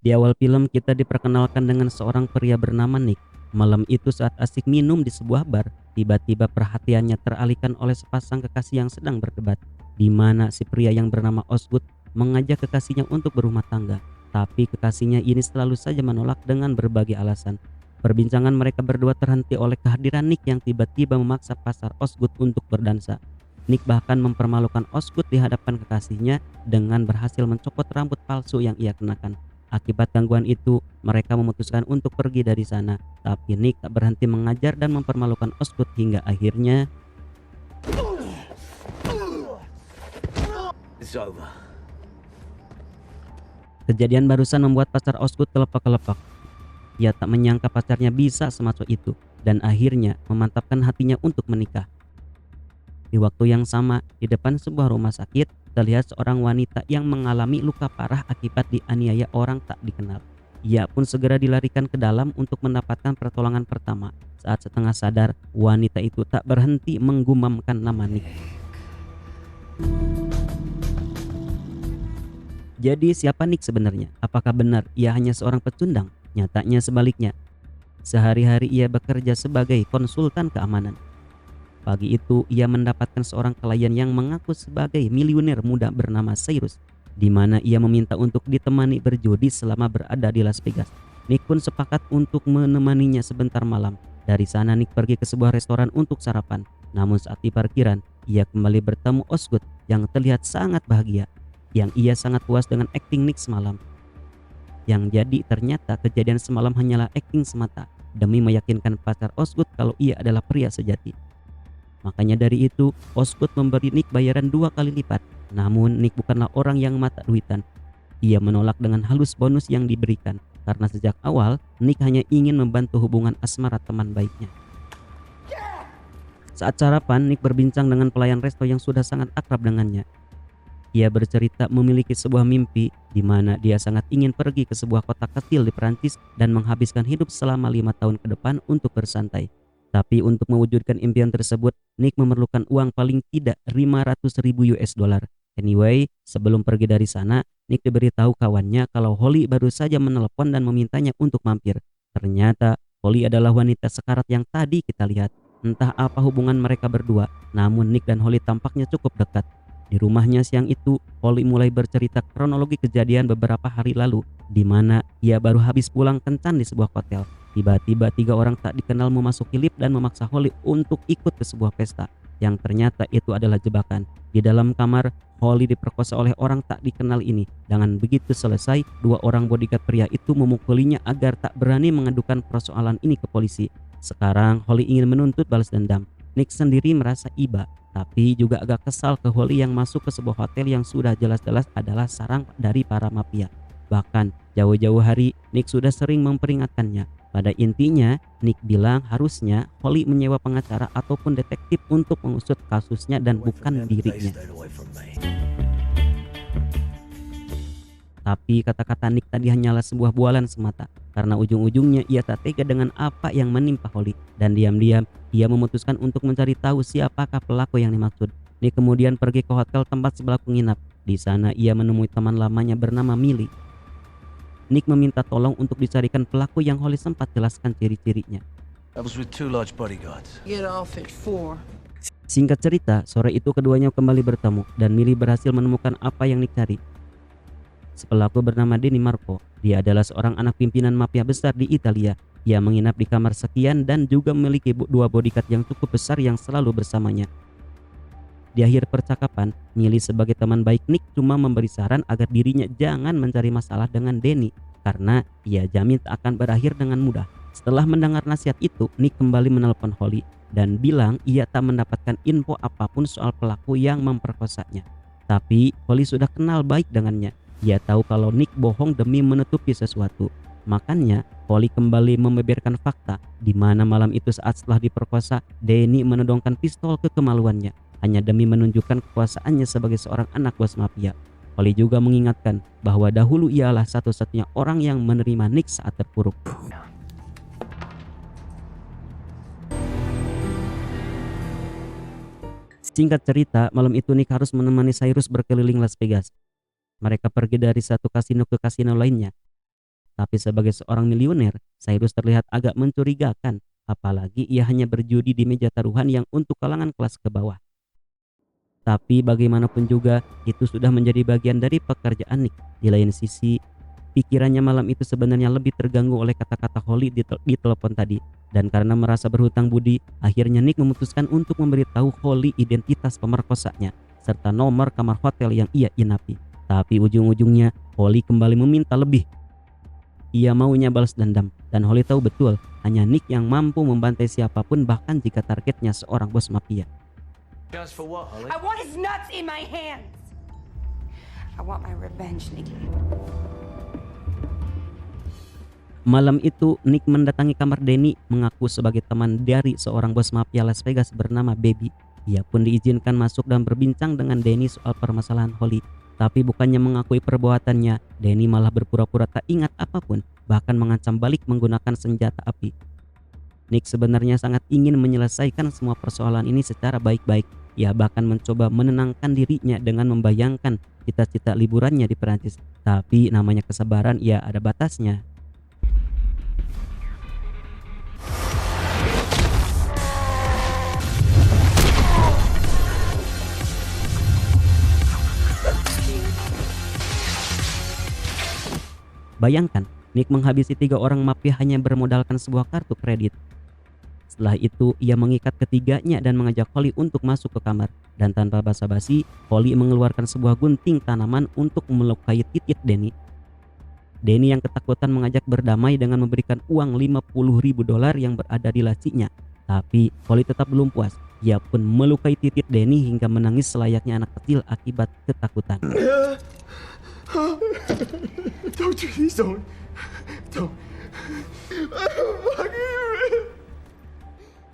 Di awal film kita diperkenalkan dengan seorang pria bernama Nick. Malam itu saat asik minum di sebuah bar, tiba-tiba perhatiannya teralihkan oleh sepasang kekasih yang sedang berdebat, di mana si pria yang bernama Osgood mengajak kekasihnya untuk berumah tangga. Tapi kekasihnya ini selalu saja menolak dengan berbagai alasan. Perbincangan mereka berdua terhenti oleh kehadiran Nick yang tiba-tiba memaksa pasar Osgood untuk berdansa. Nick bahkan mempermalukan Osgood di hadapan kekasihnya dengan berhasil mencopot rambut palsu yang ia kenakan. Akibat gangguan itu, mereka memutuskan untuk pergi dari sana. Tapi Nick tak berhenti mengajar dan mempermalukan Osgood hingga akhirnya It's over. kejadian barusan membuat pacar Osgood kelepak-kelepak. Ia tak menyangka pacarnya bisa semasuk itu dan akhirnya memantapkan hatinya untuk menikah. Di waktu yang sama, di depan sebuah rumah sakit, terlihat seorang wanita yang mengalami luka parah akibat dianiaya orang tak dikenal. Ia pun segera dilarikan ke dalam untuk mendapatkan pertolongan pertama. Saat setengah sadar, wanita itu tak berhenti menggumamkan nama Nick. Jadi siapa Nick sebenarnya? Apakah benar ia hanya seorang pecundang? Nyatanya sebaliknya. Sehari-hari ia bekerja sebagai konsultan keamanan. Pagi itu ia mendapatkan seorang klien yang mengaku sebagai miliuner muda bernama Cyrus, di mana ia meminta untuk ditemani berjudi selama berada di Las Vegas. Nick pun sepakat untuk menemaninya sebentar malam. Dari sana Nick pergi ke sebuah restoran untuk sarapan. Namun saat di parkiran, ia kembali bertemu Osgood yang terlihat sangat bahagia. Yang ia sangat puas dengan akting Nick semalam. Yang jadi ternyata kejadian semalam hanyalah akting semata demi meyakinkan pacar Osgood kalau ia adalah pria sejati. Makanya dari itu, Osgood memberi Nick bayaran 2 kali lipat. Namun Nick bukanlah orang yang mata duitan. Ia menolak dengan halus bonus yang diberikan, karena sejak awal Nick hanya ingin membantu hubungan asmara teman baiknya. Saat sarapan, Nick berbincang dengan pelayan resto yang sudah sangat akrab dengannya. Ia bercerita memiliki sebuah mimpi di mana dia sangat ingin pergi ke sebuah kota kecil di Perancis dan menghabiskan hidup selama 5 tahun ke depan untuk bersantai. Tapi untuk mewujudkan impian tersebut, Nick memerlukan uang paling tidak 500.000 US dollar. Anyway, sebelum pergi dari sana, Nick diberitahu kawannya kalau Holly baru saja menelepon dan memintanya untuk mampir. Ternyata Holly adalah wanita sekarat yang tadi kita lihat. Entah apa hubungan mereka berdua, namun Nick dan Holly tampaknya cukup dekat. Di rumahnya siang itu, Holly mulai bercerita kronologi kejadian beberapa hari lalu, di mana ia baru habis pulang kencan di sebuah hotel. Tiba-tiba 3 orang tak dikenal memasuki lift dan memaksa Holly untuk ikut ke sebuah pesta, yang ternyata itu adalah jebakan. Di dalam kamar, Holly diperkosa oleh orang tak dikenal ini. Dengan begitu selesai, 2 orang bodyguard pria itu memukulinya agar tak berani mengadukan persoalan ini ke polisi. Sekarang Holly ingin menuntut balas dendam. Nick sendiri merasa iba, tapi juga agak kesal ke Holly yang masuk ke sebuah hotel yang sudah jelas-jelas adalah sarang dari para mafia. Bahkan jauh-jauh hari Nick sudah sering memperingatkannya. Pada intinya, Nick bilang harusnya Holly menyewa pengacara ataupun detektif untuk mengusut kasusnya dan bukan dirinya. Tapi kata-kata Nick tadi hanyalah sebuah bualan semata, karena ujung-ujungnya ia tak tega dengan apa yang menimpa Holly, dan diam-diam ia memutuskan untuk mencari tahu siapakah pelaku yang dimaksud. Nick kemudian pergi ke hotel tempat sebelah penginap. Di sana ia menemui teman lamanya bernama Millie. Nick meminta tolong untuk dicarikan pelaku yang Holly sempat jelaskan ciri-cirinya. I was with 2 large bodyguards. Get off at 4. Singkat cerita, sore itu keduanya kembali bertemu dan Millie berhasil menemukan apa yang Nick cari. Pelaku bernama Denny Marco. Dia adalah seorang anak pimpinan mafia besar di Italia. Ia menginap di kamar sekian dan juga memiliki 2 bodyguard yang cukup besar yang selalu bersamanya. Di akhir percakapan, Millie sebagai teman baik Nick cuma memberi saran agar dirinya jangan mencari masalah dengan Denny, karena ia jamin tak akan berakhir dengan mudah. Setelah mendengar nasihat itu, Nick kembali menelpon Holly dan bilang ia tak mendapatkan info apapun soal pelaku yang memperkosanya. Tapi Holly sudah kenal baik dengannya. Ia tahu kalau Nick bohong demi menutupi sesuatu. Makanya Holly kembali membeberkan fakta di mana malam itu saat setelah diperkosa, Denny menodongkan pistol ke kemaluannya hanya demi menunjukkan kekuasaannya sebagai seorang anak bos mafia. Holly juga mengingatkan bahwa dahulu ialah satu-satunya orang yang menerima Nick saat terpuruk. Singkat cerita, malam itu Nick harus menemani Cyrus berkeliling Las Vegas. Mereka pergi dari satu kasino ke kasino lainnya. Tapi sebagai seorang miliuner, Cyrus terlihat agak mencurigakan. Apalagi ia hanya berjudi di meja taruhan yang untuk kalangan kelas ke bawah. Tapi bagaimanapun juga, itu sudah menjadi bagian dari pekerjaan Nick. Di lain sisi, pikirannya malam itu sebenarnya lebih terganggu oleh kata-kata Holly di telepon tadi. Dan karena merasa berhutang budi, akhirnya Nick memutuskan untuk memberitahu Holly identitas pemerkosanya, serta nomor kamar hotel yang ia inapi. Tapi ujung-ujungnya, Holly kembali meminta lebih. Ia maunya balas dendam, dan Holly tahu betul, hanya Nick yang mampu membantai siapapun bahkan jika targetnya seorang bos mafia. Just for what, Holly? I want his nuts in my hands. I want my revenge, Nikki. Malam itu, Nick mendatangi kamar Danny mengaku sebagai teman dari seorang bos mafia Las Vegas bernama Baby. Ia pun diizinkan masuk dan berbincang dengan Danny soal permasalahan Holly. Tapi bukannya mengakui perbuatannya, Danny malah berpura-pura tak ingat apapun, bahkan mengancam balik menggunakan senjata api. Nick sebenarnya sangat ingin menyelesaikan semua persoalan ini secara baik-baik. Ia bahkan mencoba menenangkan dirinya dengan membayangkan cita-cita liburannya di Perancis. Tapi namanya kesabaran, ya ada batasnya. Bayangkan, Nick menghabisi 3 orang mafia hanya bermodalkan sebuah kartu kredit. Setelah itu, ia mengikat ketiganya dan mengajak Holly untuk masuk ke kamar. Dan tanpa basa-basi, Holly mengeluarkan sebuah gunting tanaman untuk melukai titik Danny. Danny yang ketakutan mengajak berdamai dengan memberikan uang $50.000 yang berada di lacinya. Tapi Holly tetap belum puas. Ia pun melukai titik Danny hingga menangis selayaknya anak kecil akibat ketakutan. Don't do this, don't.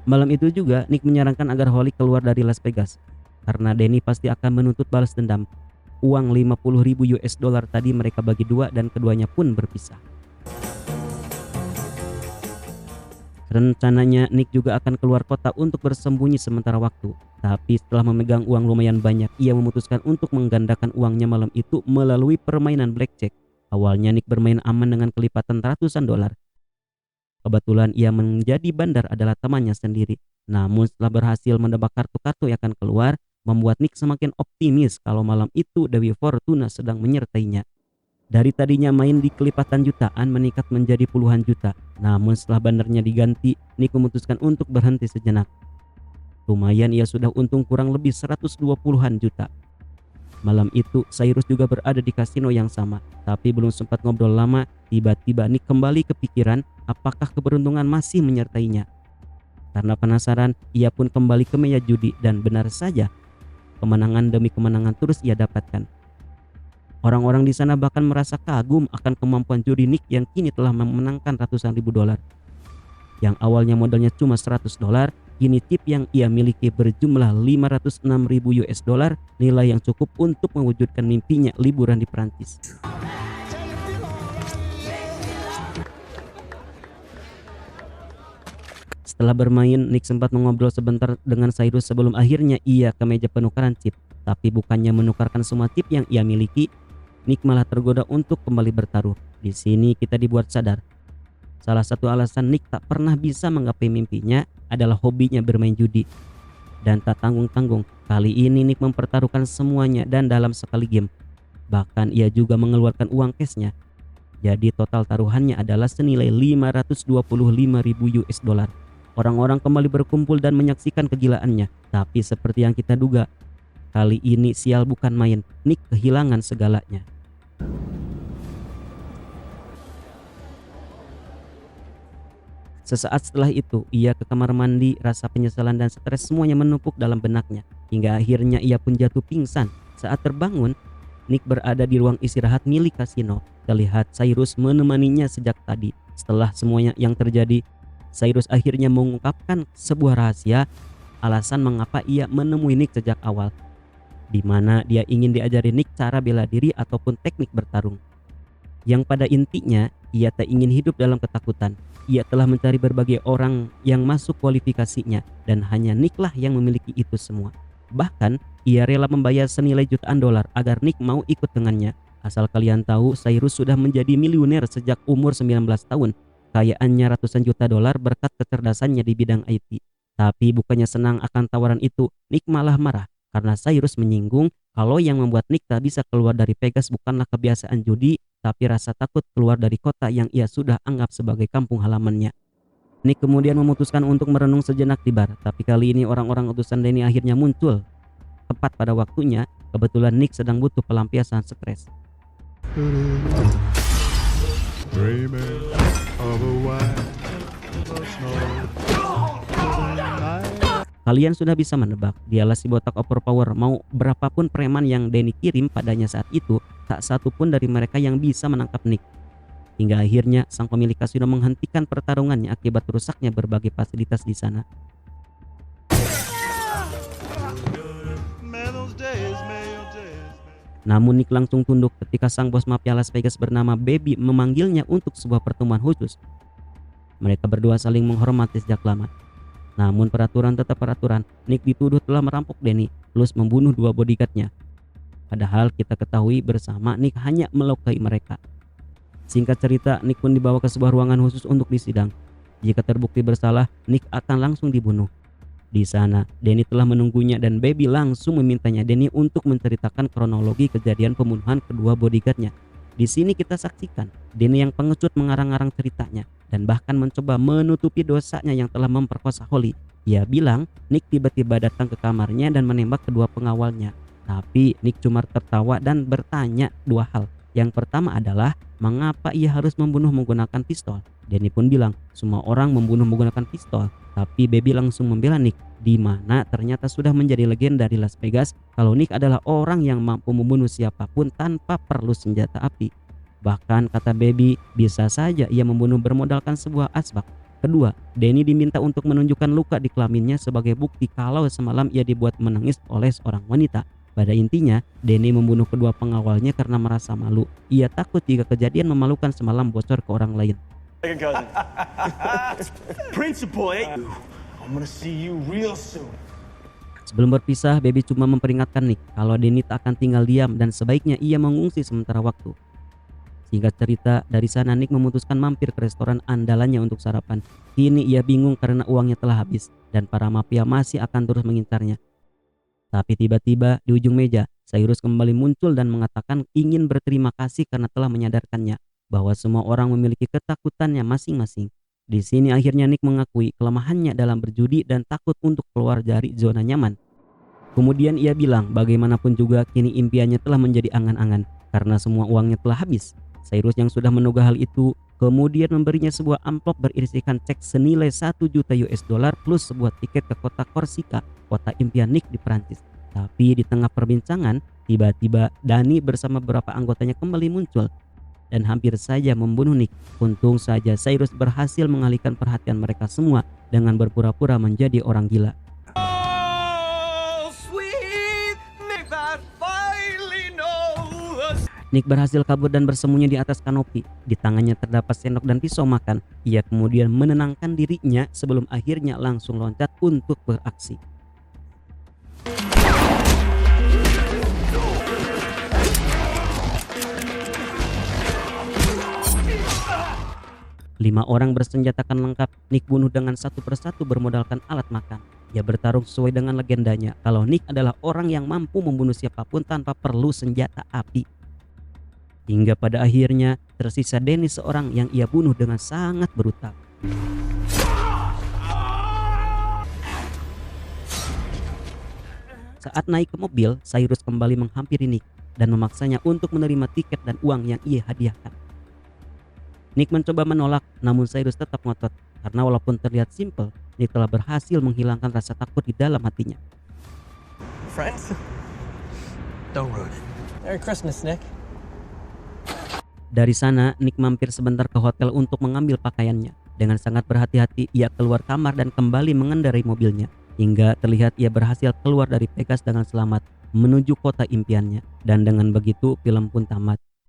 Malam itu juga Nick menyarankan agar Holly keluar dari Las Vegas karena Danny pasti akan menuntut balas dendam. Uang $50.000 tadi mereka bagi dua dan keduanya pun berpisah. Rencananya Nick juga akan keluar kota untuk bersembunyi sementara waktu. Tapi setelah memegang uang lumayan banyak, ia memutuskan untuk menggandakan uangnya malam itu melalui permainan blackjack. Awalnya Nick bermain aman dengan kelipatan ratusan dolar. Kebetulan ia menjadi bandar adalah temannya sendiri. Namun setelah berhasil menebak kartu-kartu yang akan keluar, membuat Nick semakin optimis kalau malam itu Dewi Fortuna sedang menyertainya. Dari tadinya main di kelipatan jutaan meningkat menjadi puluhan juta. Namun setelah bandarnya diganti, Nick memutuskan untuk berhenti sejenak. Lumayan ia sudah untung kurang lebih 120-an juta. Malam itu Cyrus juga berada di kasino yang sama. Tapi belum sempat ngobrol lama, tiba-tiba Nick kembali kepikiran apakah keberuntungan masih menyertainya. Karena penasaran, ia pun kembali ke meja judi dan benar saja, kemenangan demi kemenangan terus ia dapatkan. Orang-orang di sana bahkan merasa kagum akan kemampuan juri Nick yang kini telah memenangkan ratusan ribu dolar. Yang awalnya modalnya cuma $100, kini tip yang ia miliki berjumlah $506.000, nilai yang cukup untuk mewujudkan mimpinya liburan di Perancis. Setelah bermain, Nick sempat mengobrol sebentar dengan Cyrus sebelum akhirnya ia ke meja penukaran chip. Tapi bukannya menukarkan semua chip yang ia miliki, Nick malah tergoda untuk kembali bertaruh. Di sini kita dibuat sadar. Salah satu alasan Nick tak pernah bisa menggapai mimpinya adalah hobinya bermain judi. Dan tak tanggung-tanggung, kali ini Nick mempertaruhkan semuanya dan dalam sekali game. Bahkan ia juga mengeluarkan uang cashnya. Jadi total taruhannya adalah senilai $525.000. Orang-orang kembali berkumpul dan menyaksikan kegilaannya. Tapi seperti yang kita duga, kali ini sial bukan main. Nick kehilangan segalanya. Sesaat setelah itu, ia ke kamar mandi, rasa penyesalan dan stres semuanya menumpuk dalam benaknya. Hingga akhirnya ia pun jatuh pingsan. Saat terbangun, Nick berada di ruang istirahat milik kasino. Terlihat Cyrus menemaninya sejak tadi. Setelah semuanya yang terjadi, Cyrus akhirnya mengungkapkan sebuah rahasia alasan mengapa ia menemui Nick sejak awal, di mana dia ingin diajari Nick cara bela diri ataupun teknik bertarung. Yang pada intinya, ia tak ingin hidup dalam ketakutan. Ia telah mencari berbagai orang yang masuk kualifikasinya dan hanya Nick lah yang memiliki itu semua. Bahkan, ia rela membayar senilai jutaan dolar agar Nick mau ikut dengannya. Asal kalian tahu, Cyrus sudah menjadi miliuner sejak umur 19 tahun. Kekayaannya ratusan juta dolar berkat kecerdasannya di bidang IT. Tapi bukannya senang akan tawaran itu, Nick malah marah karena Cyrus menyinggung kalau yang membuat Nick tak bisa keluar dari Vegas bukanlah kebiasaan judi, tapi rasa takut keluar dari kota yang ia sudah anggap sebagai kampung halamannya. Nick kemudian memutuskan untuk merenung sejenak di bar, tapi kali ini orang-orang utusan Danny akhirnya muncul. Tepat pada waktunya, kebetulan Nick sedang butuh pelampiasan stres. Dreaming of a white snow. Kalian sudah bisa menebak, dialah si botak overpower. Mau berapapun preman yang Danny kirim padanya saat itu, tak satu pun dari mereka yang bisa menangkap Nick. Hingga akhirnya sang pemilik kasino menghentikan pertarungannya akibat rusaknya berbagai fasilitas di sana. Namun Nick langsung tunduk ketika sang bos mafia Las Vegas bernama Baby memanggilnya untuk sebuah pertemuan khusus. Mereka berdua saling menghormati sejak lama. Namun peraturan tetap peraturan. Nick dituduh telah merampok Danny plus membunuh 2 bodyguardnya. Padahal kita ketahui bersama Nick hanya melukai mereka. Singkat cerita, Nick pun dibawa ke sebuah ruangan khusus untuk disidang. Jika terbukti bersalah, Nick akan langsung dibunuh. Di sana, Danny telah menunggunya dan Baby langsung memintanya Danny untuk menceritakan kronologi kejadian pembunuhan kedua bodyguardnya. Di sini kita saksikan Danny yang pengecut mengarang-arang ceritanya dan bahkan mencoba menutupi dosanya yang telah memperkosa Holly. Ia bilang Nick tiba-tiba datang ke kamarnya dan menembak kedua pengawalnya. Tapi Nick cuma tertawa dan bertanya 2 hal. Yang pertama adalah mengapa ia harus membunuh menggunakan pistol. Danny pun bilang semua orang membunuh menggunakan pistol. Tapi Baby langsung membela Nick, di mana ternyata sudah menjadi legenda di Las Vegas kalau Nick adalah orang yang mampu membunuh siapapun tanpa perlu senjata api. Bahkan kata Baby, bisa saja ia membunuh bermodalkan sebuah asbak. Kedua, Danny diminta untuk menunjukkan luka di kelaminnya sebagai bukti kalau semalam ia dibuat menangis oleh seorang wanita. Pada intinya, Danny membunuh kedua pengawalnya karena merasa malu. Ia takut jika kejadian memalukan semalam bocor ke orang lain. Principal, I'm gonna see you real soon. Sebelum berpisah, Baby cuma memperingatkan Nick kalau Danny tak akan tinggal diam dan sebaiknya ia mengungsi sementara waktu. Singkat cerita, dari sana Nick memutuskan mampir ke restoran andalannya untuk sarapan. Kini ia bingung karena uangnya telah habis dan para mafia masih akan terus mengincarnya. Tapi tiba-tiba di ujung meja, Cyrus kembali muncul dan mengatakan ingin berterima kasih karena telah menyadarkannya bahwa semua orang memiliki ketakutannya masing-masing. Di sini akhirnya Nick mengakui kelemahannya dalam berjudi dan takut untuk keluar dari zona nyaman. Kemudian ia bilang bagaimanapun juga kini impiannya telah menjadi angan-angan karena semua uangnya telah habis. Cyrus yang sudah menduga hal itu kemudian memberinya sebuah amplop berisikan cek senilai 1 juta US dollar plus sebuah tiket ke kota Korsika, kota impian Nick di Perancis. Tapi di tengah perbincangan, tiba-tiba Danny bersama beberapa anggotanya kembali muncul dan hampir saja membunuh Nick. Untung saja Cyrus berhasil mengalihkan perhatian mereka semua dengan berpura-pura menjadi orang gila. Nick berhasil kabur dan bersembunyi di atas kanopi. Di tangannya terdapat sendok dan pisau makan. Ia kemudian menenangkan dirinya sebelum akhirnya langsung loncat untuk beraksi. Lima orang bersenjatakan lengkap Nick bunuh dengan satu persatu bermodalkan alat makan. Ia bertarung sesuai dengan legendanya kalau Nick adalah orang yang mampu membunuh siapapun tanpa perlu senjata api. Hingga pada akhirnya tersisa Danny seorang yang ia bunuh dengan sangat brutal. Saat naik ke mobil, Cyrus kembali menghampiri Nick dan memaksanya untuk menerima tiket dan uang yang ia hadiahkan. Nick mencoba menolak, namun Cyrus tetap ngotot karena walaupun terlihat simpel, Nick telah berhasil menghilangkan rasa takut di dalam hatinya. Friends? Don't ruin it. Merry Christmas, Nick. Dari sana, Nick mampir sebentar ke hotel untuk mengambil pakaiannya. Dengan sangat berhati-hati, ia keluar kamar dan kembali mengendarai mobilnya. Hingga terlihat ia berhasil keluar dari Vegas dengan selamat menuju kota impiannya. Dan dengan begitu, film pun tamat.